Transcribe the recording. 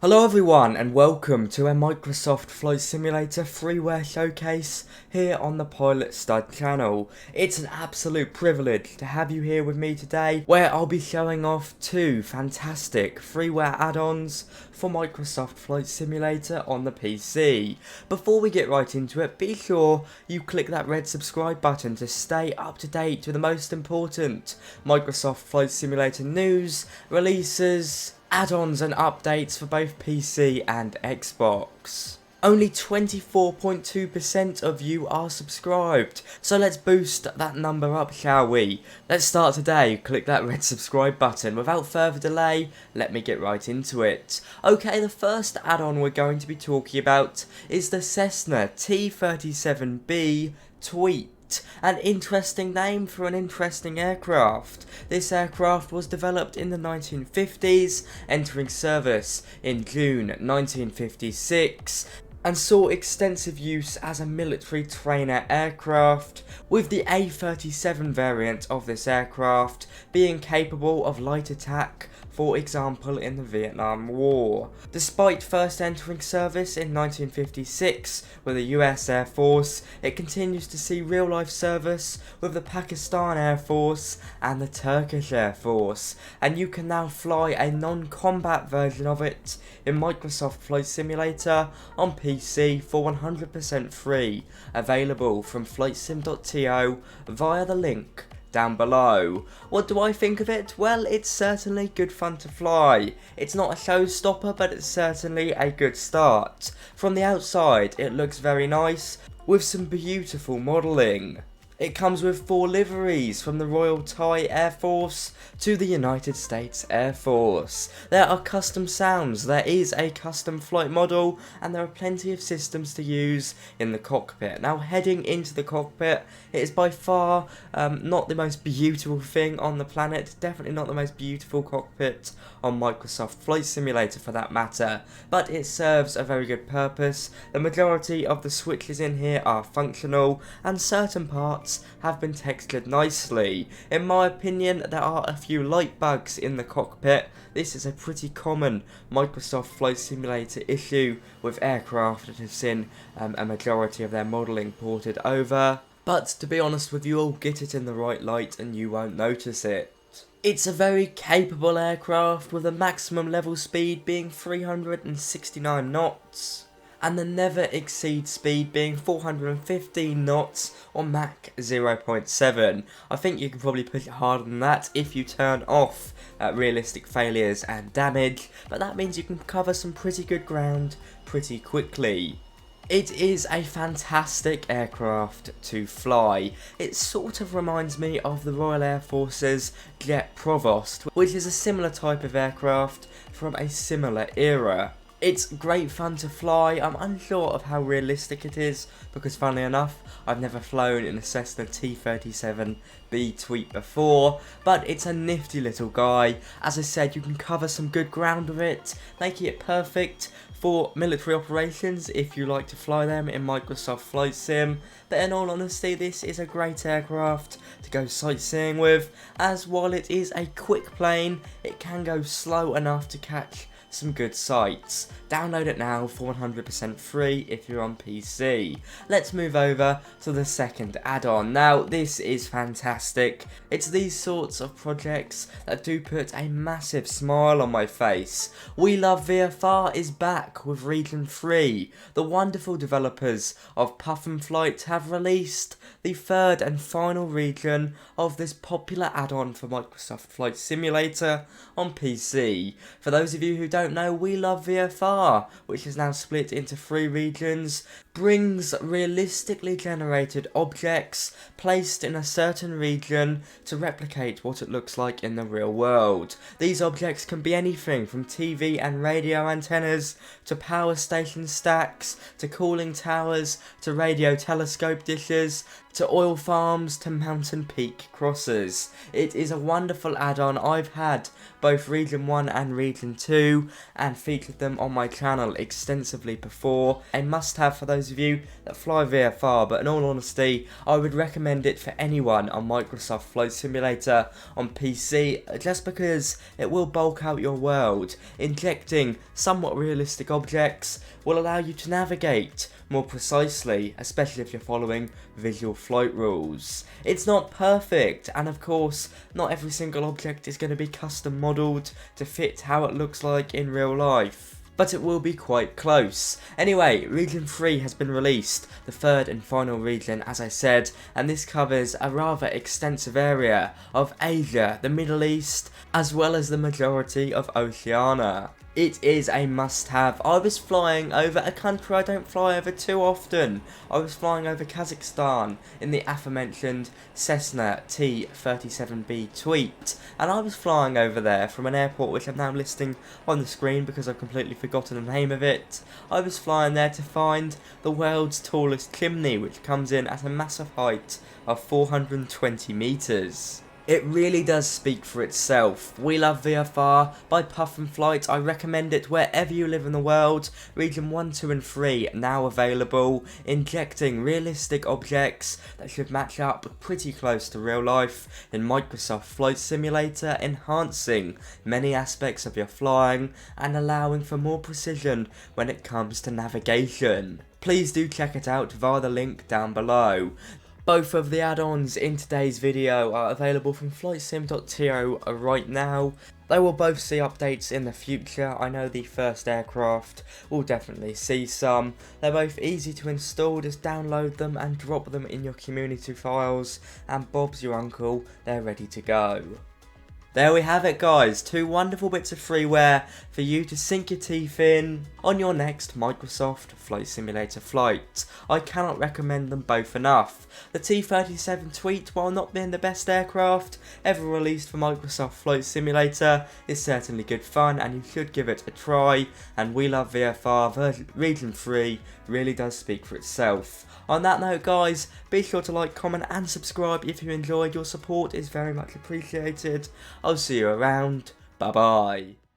Hello everyone and welcome to a Microsoft Flight Simulator freeware showcase here on the Pilot Stud channel. It's an absolute privilege to have you here with me today where I'll be showing off two fantastic freeware add-ons for Microsoft Flight Simulator on the PC. Before we get right into it, be sure you click that red subscribe button to stay up to date with the most important Microsoft Flight Simulator news, releases, add-ons and updates for both PC and Xbox. Only 24.2% of you are subscribed, so let's boost that number up, shall we? Let's start today. Click that red subscribe button. Without further delay, let me get right into it. Okay, the first add-on we're going to be talking about is the Cessna T37B Tweet. An interesting name for an interesting aircraft. This aircraft was developed in the 1950s, entering service in June 1956, and saw extensive use as a military trainer aircraft, with the A37 variant of this aircraft being capable of light attack, for example in the Vietnam War. Despite first entering service in 1956 with the US Air Force, it continues to see real-life service with the Pakistan Air Force and the Turkish Air Force, and you can now fly a non-combat version of it in Microsoft Flight Simulator on PC for 100% free, available from flightsim.to via the link down below. What do I think of it? Well, it's certainly good fun to fly. It's not a showstopper, but it's certainly a good start. From the outside, it looks very nice, with some beautiful modelling. It comes with 4 liveries, from the Royal Thai Air Force to the United States Air Force. There are custom sounds, there is a custom flight model, and there are plenty of systems to use in the cockpit. Now, heading into the cockpit, it is by far not the most beautiful thing on the planet, definitely not the most beautiful cockpit on Microsoft Flight Simulator for that matter, but it serves a very good purpose. The majority of the switches in here are functional, and certain parts have been textured nicely. In my opinion, there are a few light bugs in the cockpit. This is a pretty common Microsoft Flight Simulator issue with aircraft that have seen a majority of their modelling ported over. But to be honest with you all, get it in the right light and you won't notice it. It's a very capable aircraft with a maximum level speed being 369 knots. And the never exceed speed being 415 knots or Mach 0.7. I think you can probably push it harder than that if you turn off realistic failures and damage, but that means you can cover some pretty good ground pretty quickly. It is a fantastic aircraft to fly. It sort of reminds me of the Royal Air Force's Jet Provost, which is a similar type of aircraft from a similar era. It's great fun to fly. I'm unsure of how realistic it is because, funnily enough, I've never flown in a Cessna T37B Tweet before, but it's a nifty little guy. As I said, you can cover some good ground with it, making it perfect for military operations if you like to fly them in Microsoft Flight Sim. But in all honesty, this is a great aircraft to go sightseeing with, as while it is a quick plane, it can go slow enough to catch some good sights. Download it now for 100% free if you're on PC. Let's move over to the second add-on. Now, this is fantastic. It's these sorts of projects that do put a massive smile on my face. WeLoveVFR is back with Region 3. The wonderful developers of PuffinFlight have released the third and final region of this popular add-on for Microsoft Flight Simulator on PC. For those of you who don't know, WeLoveVFR, which is now split into 3 regions, brings realistically generated objects placed in a certain region to replicate what it looks like in the real world. These objects can be anything from TV and radio antennas, to power station stacks, to cooling towers, to radio telescope dishes, to oil farms to mountain peak crosses. It is a wonderful add-on. I've had both Region 1 and Region 2 and featured them on my channel extensively before. A must-have for those of you that fly VFR, but in all honesty, I would recommend it for anyone on Microsoft Flight Simulator on PC, just because it will bulk out your world. Injecting somewhat realistic objects will allow you to navigate more precisely, especially if you're following visual flight rules. It's not perfect, and of course, not every single object is going to be custom modelled to fit how it looks like in real life, but it will be quite close. Anyway, Region 3 has been released, the third and final region as I said, and this covers a rather extensive area of Asia, the Middle East, as well as the majority of Oceania. It is a must-have. I was flying over a country I don't fly over too often. I was flying over Kazakhstan in the aforementioned Cessna T37B tweet, and I was flying over there from an airport which I'm now listing on the screen because I've completely forgotten the name of it. I was flying there to find the world's tallest chimney, which comes in at a massive height of 420 meters. It really does speak for itself. WeLoveVFR by PuffinFlight. I recommend it wherever you live in the world. Region 1, 2 and 3 now available, injecting realistic objects that should match up pretty close to real life in Microsoft Flight Simulator, enhancing many aspects of your flying and allowing for more precision when it comes to navigation. Please do check it out via the link down below. Both of the add-ons in today's video are available from flightsim.to right now. They will both see updates in the future. I know the first aircraft will definitely see some. They're both easy to install, just download them and drop them in your community files, and Bob's your uncle, they're ready to go. There we have it guys, two wonderful bits of freeware for you to sink your teeth in on your next Microsoft Flight Simulator flight. I cannot recommend them both enough. The T37 tweet, while not being the best aircraft ever released for Microsoft Flight Simulator, is certainly good fun and you should give it a try, and WeLoveVFR Region 3 really does speak for itself. On that note guys, be sure to like, comment and subscribe if you enjoyed. Your support is very much appreciated. I'll see you around. Bye bye.